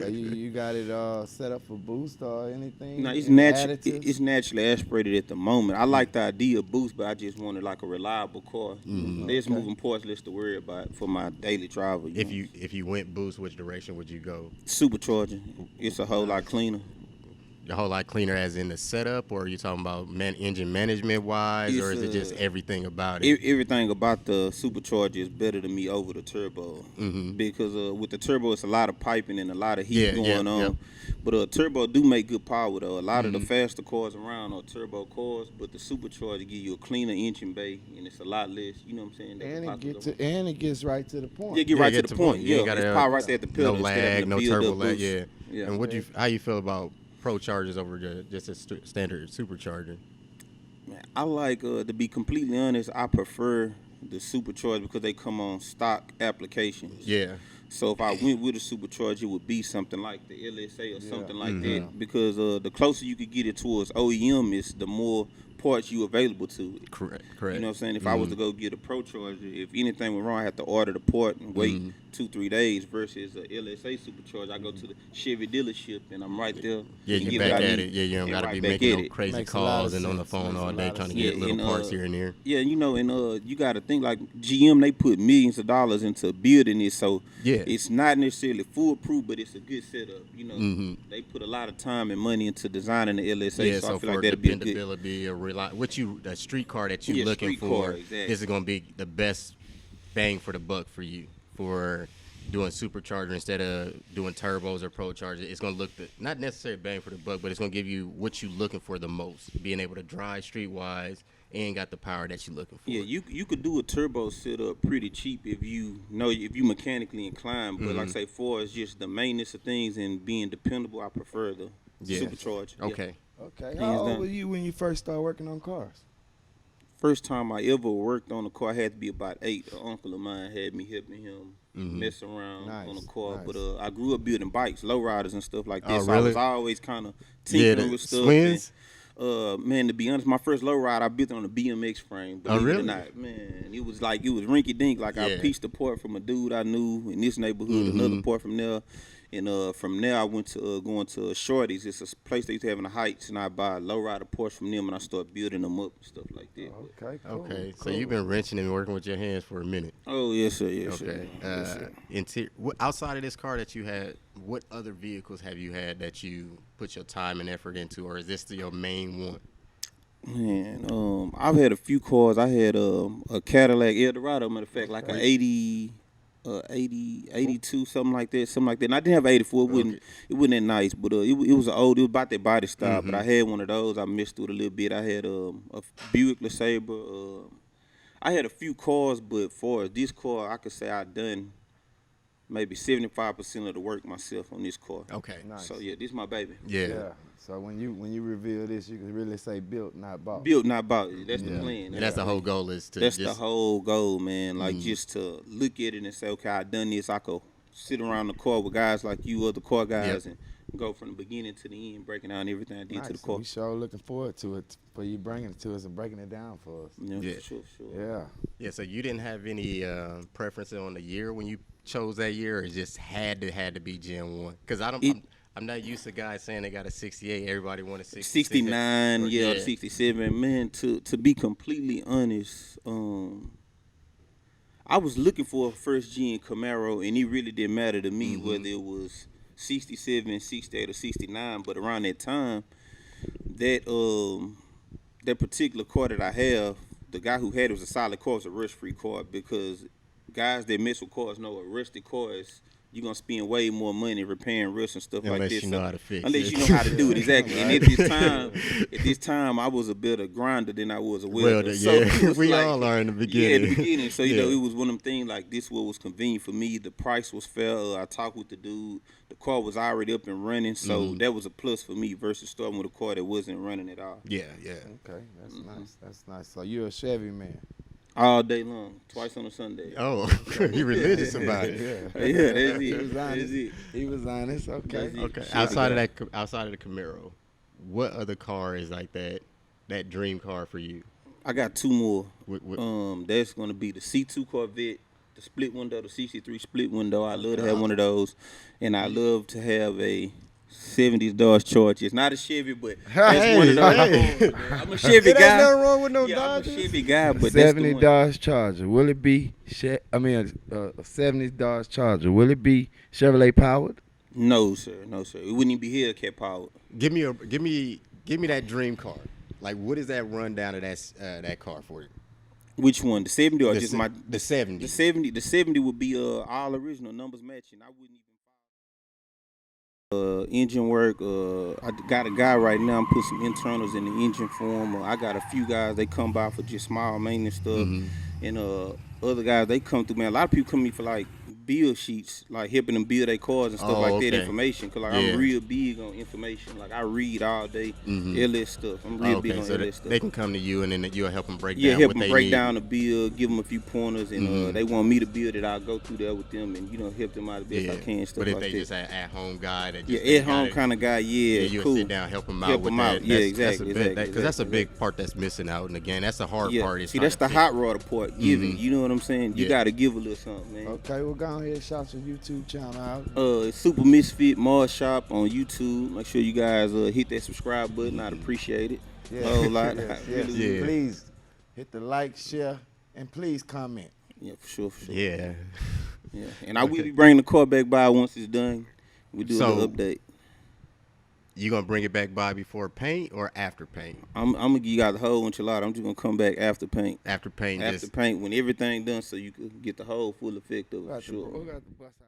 So you got it set up for boost or anything? No, it's Any natural. additives? It's naturally aspirated at the moment. I like the idea of boost, but I just wanted like a reliable car. Less Okay. moving parts, less to worry about for my daily travel. If you went boost, which direction would you go? Supercharger, it's a whole lot Nice. cleaner. A whole lot cleaner, as in the setup, or are you talking about engine management wise, or is it just everything about it? Everything about the supercharger is better to me over the turbo because with the turbo it's a lot of piping and a lot of heat going on. Yep. But turbo do make good power though. A lot of the faster cars around are turbo cars, but the supercharger give you a cleaner engine bay and it's a lot less. You know what I'm saying? that And can it gets right to the point. yeah, get right to the point. You Yeah, ain't gotta it's power right there at the pedal. no instead of lag, having to no build turbo up lag. boost. Yeah. And how you feel about Prochargers over just a standard supercharger? Man, I like to be completely honest. I prefer the supercharger because they come on stock applications. Yeah. So if I went with a supercharger, it would be something like the LSA or something like that. Because the closer you could get it towards OEM, is the more parts you available to it. Correct. You know what I'm saying? If I was to go get a Procharger, if anything went wrong, I had to order the part and wait 2-3 days. Versus a LSA supercharger, I go to the Chevy dealership and I'm right there. Yeah, and you get back what I at need it. Yeah, you don't and got to right be back making at no it. crazy Makes a lot calls of and on the sense. phone Makes a all day lot trying of to get sense. little And, parts here and there. Yeah, and you got to think like GM, they put millions of dollars into building this, so Yeah. it's not necessarily foolproof, but it's a good setup. You know, they put a lot of time and money into designing the LSA, Yeah, so I feel for like that'd be a good. dependability, a street car that you're Yeah, looking street for, car, exactly. this is going to be the best bang for the buck for you for doing supercharger instead of doing turbos or Procharger. It's going to look not necessarily bang for the buck, but it's going to give you what you're looking for the most, being able to drive streetwise and got the power that you're looking for. Yeah, you could do a turbo setup pretty cheap if you mechanically inclined. But like I say, for as just the maintenance of things and being dependable, I prefer the supercharger. Yeah. Okay. Okay. Hands How old down. were you when you first started working on cars? First time I ever worked on a car, I had to be about 8. An uncle of mine had me helping him mess around on a car. Nice. But I grew up building bikes, lowriders and stuff like that. Oh, So I really? was always kind of tinkering the with stuff. Swins? And, man, to be honest, my first lowrider I built on a BMX frame. Believe it really? or not, man, it was rinky dink. Like I Yeah. pieced a part from a dude I knew in this neighborhood, another part from there. And from there, I went to going to Shorty's. It's a place they used to have in the Heights, and I buy lowrider parts from them, and I start building them up and stuff like that. Okay. Cool. Okay. So cool. you've been wrenching and working with your hands for a minute. Oh yes, sir. Yes, Okay. sir. Yes, sir. Outside of this car that you had, what other vehicles have you had that you put your time and effort into, or is this your main one? Man, I've had a few cars. I had a Cadillac Eldorado, matter of fact, like a 82, something like that. And I didn't have an 84. It wasn't that nice, but it was it was about that body style. But I had one of those. I messed with it a little bit. I had a Buick LeSabre. I had a few cars, but for this car, I could say I done maybe 75% of the work myself on this car. Okay. Nice. So yeah, this is my baby. Yeah. So when you reveal this, you can really say built, not bought. Built, not bought. That's the plan. And that's the whole goal is to That's just, the whole goal, man. Like just to look at it and say, okay, I done this. I could sit around the car with guys like you, other car guys, and go from the beginning to the end, breaking down everything I did Nice. to the car. We sure looking forward to it, for you bringing it to us and breaking it down for us. Yeah, Yeah. for sure. Yeah. Yeah, so you didn't have any preference on the year when you chose that year, or it just had to be Gen 1? Because I'm not used to guys saying they got a 68. Everybody wanted 66. 69, yeah, 67. Man, to be completely honest, I was looking for a first gen Camaro, and it really didn't matter to me whether it was 67, 68, or 69. But around that time, that particular car that I have, the guy who had it was a solid car. It was a rust-free car, because guys that mess with cars know a rusty car is, you're going to spend way more money repairing rust and stuff like Unless this. you know how to fix Unless it. you know how to do it, exactly. And at this time, I was a better grinder than I was a welder. So it was we like- all are in the Yeah, beginning. at the beginning. So, you Yeah. know, it was one of them things like this what was convenient for me. The price was fair. I talked with the dude. The car was already up and running. So that was a plus for me versus starting with a car that wasn't running at all. Yeah. Okay. That's nice. That's nice. So you're a Chevy man. All day long, twice on a Sunday. Oh, you religious about it. Yeah. Yeah, that's He it. was That's honest. it. He was honest. Okay. That's it. Okay. Shit. Outside of the Camaro, what other car is like that dream car for you? I got two more. What- That's gonna be the C2 Corvette the split window, the 63 split window. I love to have one of those, and I love to have a 70s Dodge Charger. It's not a Chevy, but that's one of those. Hey. I'm a Chevy There's guy. nothing wrong with no Yeah, I'm a Dodgers. Chevy guy, but that's the 70 one. Dodge Charger. Will it be? A 70s Dodge Charger. Will it be Chevrolet powered? No, sir. No, sir. It wouldn't even be Hellcat powered. Give me that dream car. Like, what is that rundown of that car for you? Which one? The 70 or The just se- my the 70. The 70. The 70 would be all original, numbers matching. I wouldn't even engine work. I got a guy right now. I'm putting some internals in the engine for him. I got a few guys. They come by for just small maintenance stuff, and other guys they come through. Man, a lot of people come to me for like build sheets, like helping them build their cars and stuff Oh, like that. okay. Information, cause like Yeah. I'm real big on information. Like I read all day LS stuff. I'm real big on so LS stuff. they can come to you, and then you'll help them break Yeah, down help what them they break need. down the build, give them a few pointers, and they want me to build it. I'll go through there with them and help them out the best I can. Stuff But if like they that. just an at-home guy that Yeah, just at home kind of guy. Yeah, you'll cool. sit down, help them out Help with 'em that. out. Yeah, That's exactly, a big, exactly, because that's a exactly. big part that's missing out. And again, that's the hard part. Is See, trying that's to the fit. hot rod part. Giving, you know what I'm saying? You Yeah. got to give a little something, man. Okay, well, go ahead and shout your YouTube channel out. It's Supermisfit Mars Shop on YouTube. Make sure you guys hit that subscribe button. I'd appreciate it. Yeah. A whole lot. Yes, I really yes. would. Yeah. Please hit the like, share, and please comment. Yeah, for sure, for sure. Yeah. Yeah. And I will be bringing the car back by once it's done. We do a So- little update. You gonna bring it back by before paint or after paint? I'm gonna give you guys the whole enchilada. I'm just gonna come back after paint. After paint, After just paint, when everything done, so you can get the whole full effect of it. For Got the- sure. who got the bus out?